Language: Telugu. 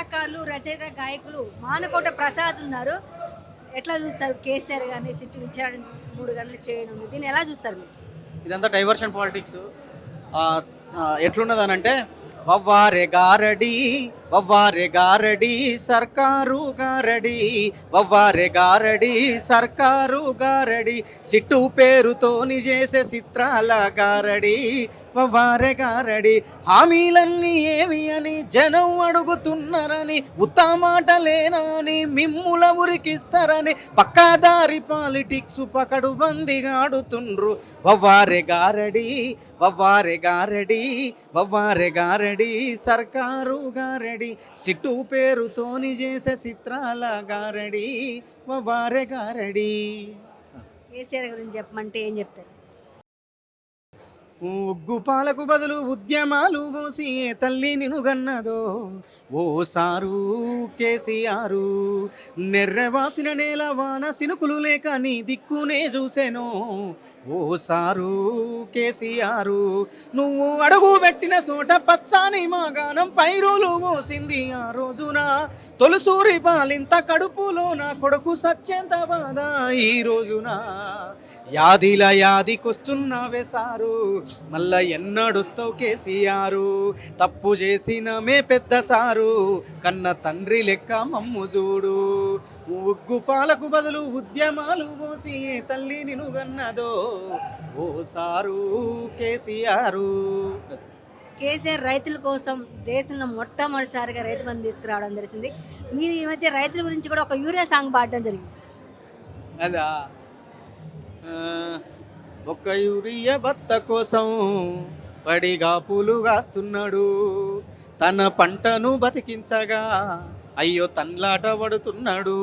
కళాకారులు, రచయిత, గాయకులు మానకోట ప్రసాద్ ఉన్నారు. ఎట్లా చూస్తారు? కేసీఆర్ గారిని సిట్టు విచారణ 3 గంటలు చేయనుంది. దీన్ని ఎలా చూస్తారు మీరు? ఇదంతా డైవర్షన్ పాలిటిక్స్. ఎట్లున్నదనంటే వవ్వారె గారడి సర్కారు గారడి, వవ్వారె గారడి సర్కారు గారడి, సిట్టు పేరుతోని చేసే చిత్రాల గారడి, వవ్వారె గారడి. హామీలన్నీ ఏవి అని జనం అడుగుతున్నారని, ఉత్తమాటలేనా అని మిమ్ముల ఉరికిస్తారని, పక్కాదారి పాలిటిక్స్ పకడు బందిగా ఆడుతుండ్రు. వవ్వారె గారడి వవ్వారె గారడి, వవ్వారె గారడి సర్కారు గారడి, సిట్టు పేరుతోని చేసే చిత్రాల గారడి, వవ్వారె గారడి. కేసీఆర్ గురించి చెప్పమంటే ఏం చెప్తారు? ఉగ్గు పాలకు బదులు ఉద్యమాలు పోసి ఏ తల్లి నినుగన్నదో ఓ సారు కేసీఆరు, నెర్రవాసిన నేల వాన సినుకులు లేక నీ దిక్కునే చూసెను ఓ సారు కేసీఆరు, నువ్వు అడుగు పెట్టిన చోట పచ్చాని మాగానం పైరులు పోసింది ఆ రోజున, తొలుసూరి పాలింత కడుపులో నా కొడుకు సచ్చేంత బాధ ఈ రోజున, యాదిల యాదికొస్తున్నావే సారు, మళ్ళా ఎన్నడుస్తావు కేసీఆరు, తప్పు చేసిన మే పెద్ద సారు, కన్న తండ్రి లెక్క మమ్ము చూడు, ఉగ్గు పాలకు బదులు ఉద్యమాలు పోసి ఏ తల్లి నినుగన్నదో ఓ సారు కేసీఆరు. కేసీఆర్ రైతుల కోసం దేశంలో మొట్టమొదటిసారిగా రైతు బంధు తీసుకురావడం తెలిసింది. మీరు ఈ మధ్య రైతుల గురించి కూడా ఒక యూరియా సాంగ్ పాడడం జరిగింది. అదా ఒక్క యూరియా బత్త కోసం పడిగా పూలు కాస్తున్నాడు, తన పంటను బతికించగా అయ్యో తన్లాట పడుతున్నాడు.